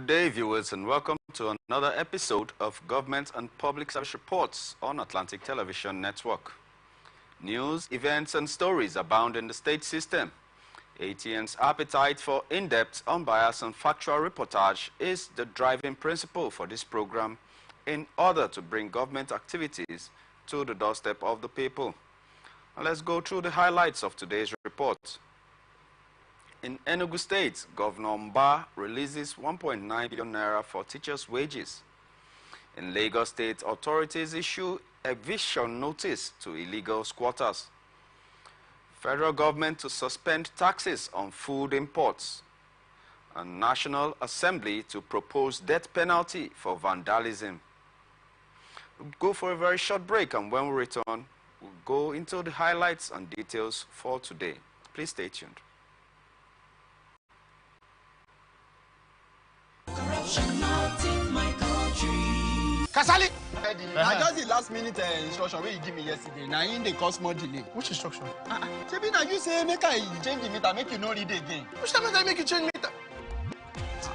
Good day, viewers, and welcome to another episode of Government and Public Service Reports on Atlantic Television Network. News, events, and stories abound in the state system. ATN's appetite for in-depth, unbiased, and factual reportage is the driving principle for this program in order to bring government activities to the doorstep of the people. And let's go through the highlights of today's report. In Enugu State, Governor Mba releases 1.9 billion naira for teachers' wages. In Lagos State, authorities issue eviction notice to illegal squatters. Federal government to suspend taxes on food imports. And National Assembly to propose death penalty for vandalism. We'll go for a very short break, and when we return, we'll go into the highlights and details for today. Please stay tuned. Kasali! I just the last minute instruction where you give me yesterday. Now in the cause more delay. Which instruction? Maybe now you say make I change the meter, make you no read again. Which time I make you change meter?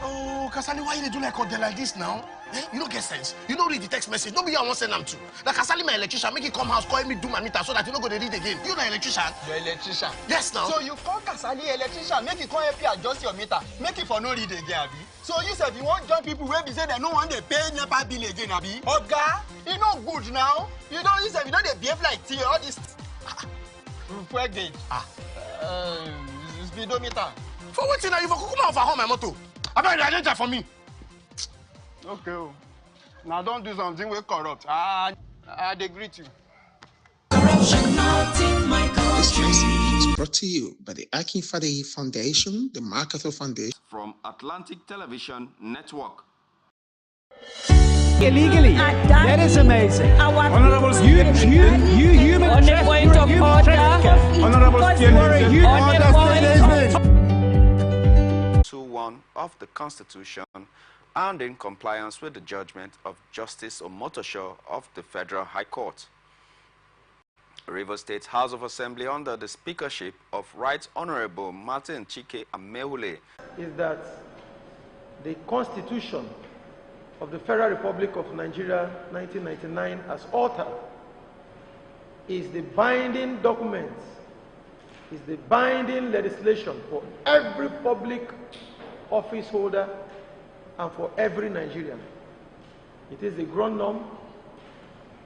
Oh, Kasali, why you do like this now? Eh? You don't get sense. You don't read the text message. Nobody I want send them to. Like Kasali, my electrician, make you come house, call me do my meter so that you don't go to read again. You the electrician? Your electrician? Yes, now. So you call Kasali electrician, make you come help you adjust your meter, make it for no read again, Abi. So you said you want join people where be say they no want they pay NEPA bill again, Abi. Oga, you know good now. You don't you said you know they behave like tea, all this fuel gauge. Speedometer. For what now? You for come over home my motor. I better identify for me. Okay. Now don't do something we corrupt. I greet you. Corruption not in my country. This message is brought to you by the Akin Fadehi Foundation, the Marketer Foundation. From Atlantic Television Network. Illegally. That is amazing. Honorable student, you human on the point of order. Honorable student, you order. 2:1 of the Constitution and in compliance with the judgment of Justice Omotosho of the Federal High Court. Rivers State House of Assembly under the speakership of Right Honorable Martin Chike Amehule is that the Constitution of the Federal Republic of Nigeria 1999 as altered is the binding document, is the binding legislation for every public office holder and for every Nigerian. It is the ground norm,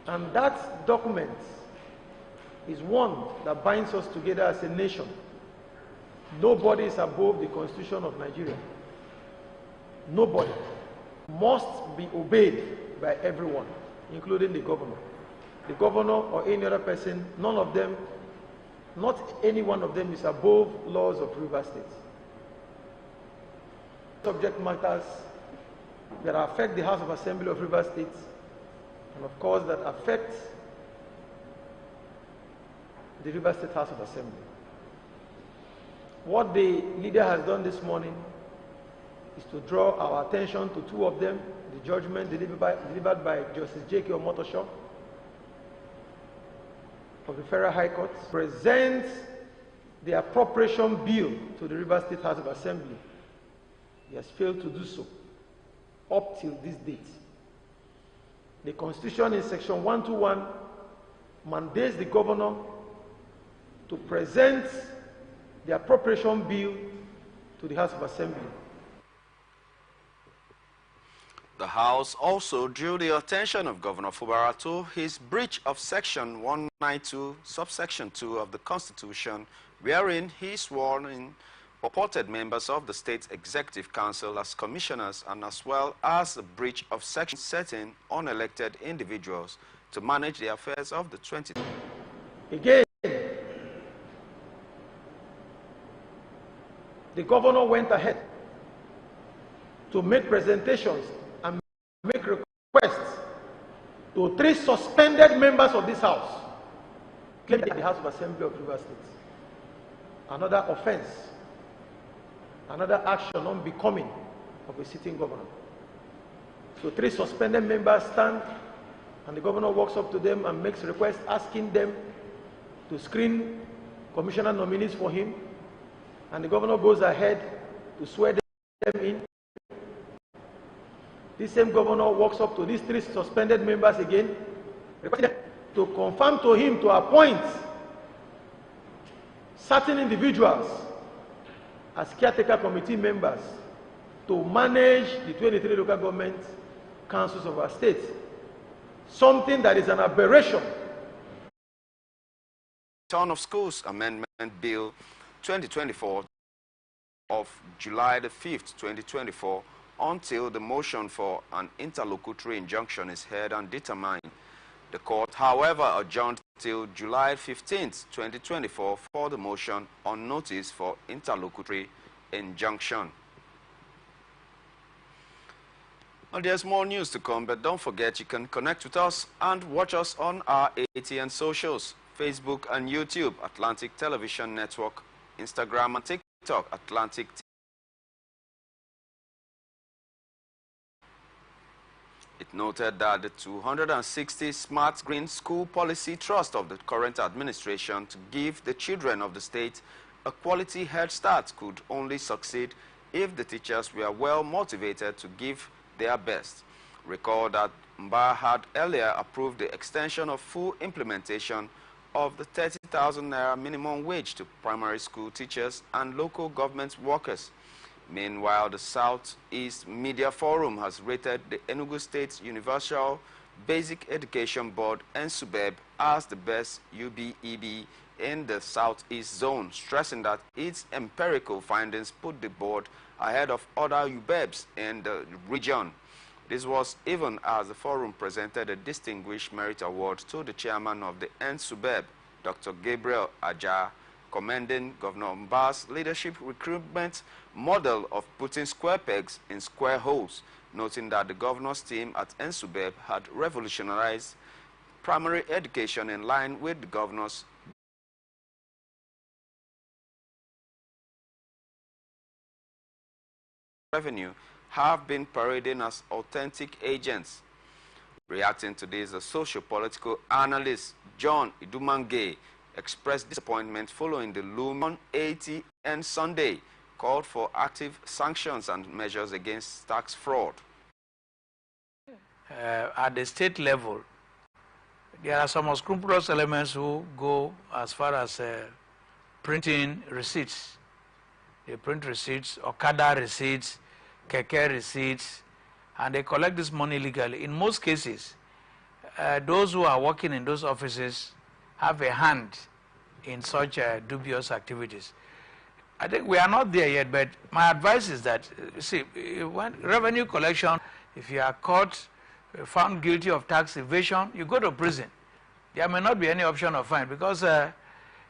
and that document is one that binds us together as a nation. Nobody is above the Constitution of Nigeria. Nobody must be obeyed by everyone, including the governor. The governor or any other person, none of them, not any one of them is above laws of Rivers State. Subject matters that affect the House of Assembly of Rivers State, and of course that affect the Rivers State House of Assembly. What the leader has done this morning is to draw our attention to two of them, the judgment delivered by Justice J.K. Omotosho of the Federal High Court, presents the appropriation bill to the Rivers State House of Assembly. He has failed to do so up till this date. The Constitution in Section 121 mandates the governor to present the appropriation bill to the House of Assembly. The House also drew the attention of Governor Fubara to his breach of Section 192, subsection 2 of the Constitution, wherein he swore in purported members of the State Executive Council as commissioners, and as well as a breach of section setting unelected individuals to manage the affairs of the 20. Again, the governor went ahead to make presentations and make requests to 3 suspended members of this house, claiming the House of Assembly of Rivers State. Another offense, another action unbecoming of a sitting governor. So 3 suspended members stand, and the governor walks up to them and makes requests asking them to screen commissioner nominees for him, and the governor goes ahead to swear them in. This same governor walks up to these 3 suspended members again, requesting them to confirm to him to appoint certain individuals as caretaker committee members to manage the 23 local government councils of our state. Something that is an aberration. Return of Schools Amendment Bill 2024 of July the 5th, 2024, until the motion for an interlocutory injunction is heard and determined. The court, however, adjourned till July 15th, 2024 for the motion on notice for interlocutory injunction. Well, there's more news to come, but don't forget you can connect with us and watch us on our ATN socials, Facebook and YouTube, Atlantic Television Network, Instagram and TikTok, Atlantic TV. It noted that the 260 Smart Green School Policy Trust of the current administration to give the children of the state a quality head start could only succeed if the teachers were well motivated to give their best. Recall that Mba had earlier approved the extension of full implementation of the 30,000 naira minimum wage to primary school teachers and local government workers. Meanwhile, the Southeast Media Forum has rated the Enugu State Universal Basic Education Board, NSUBEB, as the best UBEB in the Southeast Zone, stressing that its empirical findings put the board ahead of other UBEBs in the region. This was even as the forum presented a Distinguished Merit Award to the chairman of the NSUBEB, Dr. Gabriel Aja, commending Governor Mba's leadership recruitment model of putting square pegs in square holes, noting that the governor's team at NSUBEB had revolutionized primary education in line with the governor's revenue have been parading as authentic agents. Reacting to this, the socio-political analyst John Idumange expressed disappointment following the looming ATN Sunday, called for active sanctions and measures against tax fraud. At the state level, there are some unscrupulous elements who go as far as printing receipts. They print receipts, Okada receipts, Keke receipts, and they collect this money legally. In most cases, those who are working in those offices have a hand in such dubious activities. I think we are not there yet, but my advice is that, see, when revenue collection, if you are caught, found guilty of tax evasion, you go to prison. There may not be any option of fine, because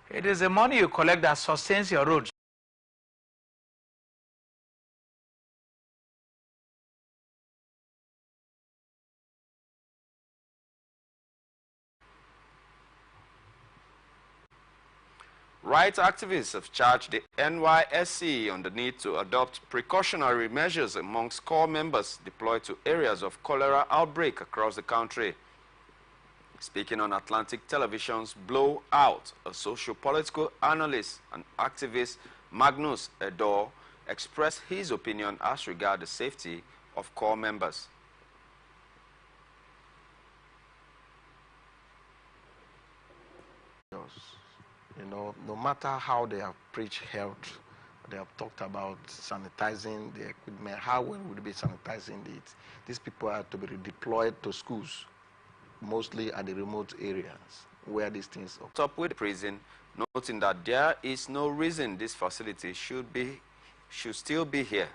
it is the money you collect that sustains your roads. Rights activists have charged the NYSC on the need to adopt precautionary measures amongst core members deployed to areas of cholera outbreak across the country. Speaking on Atlantic Television's Blowout, a socio-political analyst and activist, Magnus Edor, expressed his opinion as regards the safety of core members. You know, no matter how they have preached health, they have talked about sanitizing the equipment, how well would be sanitizing it? These people are to be redeployed to schools, mostly at the remote areas where these things occur. Top with the prison, noting that there is no reason this facility should still be here.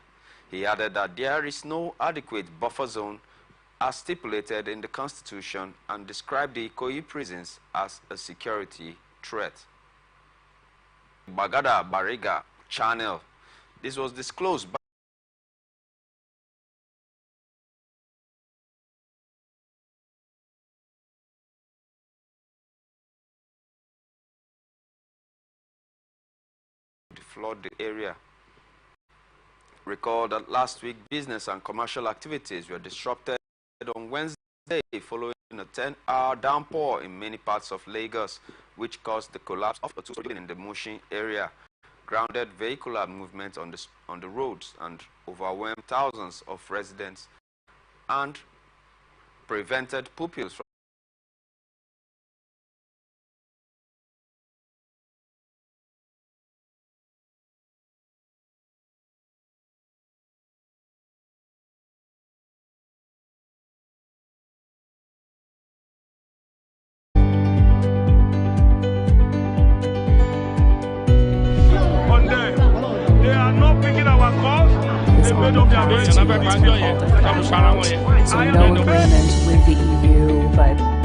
He added that there is no adequate buffer zone as stipulated in the Constitution and described the Ikoyi prisons as a security threat. Bagada Bariga channel. This was disclosed by flood the area. Recall that last week business and commercial activities were disrupted on Wednesday following a 10-hour downpour in many parts of Lagos, which caused the collapse of a two-story building in the Mushin area, grounded vehicular movement on the roads, and overwhelmed thousands of residents and prevented pupils from So no agreement with the EU, but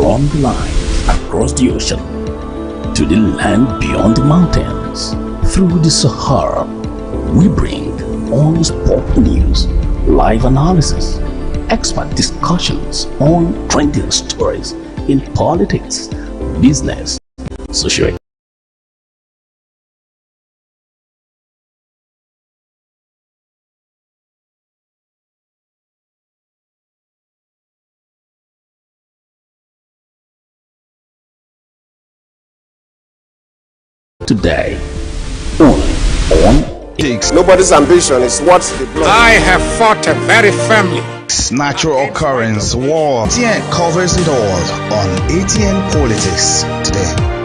from the line across the ocean to the land beyond the mountains, through the Sahara, we bring on sport news, live analysis, expert discussions on trending stories in politics, business, social. Today, only on Nobody's ambition is what's the blood. I have fought very firmly. Natural occurrence war. ATN covers it all on ATN Politics today.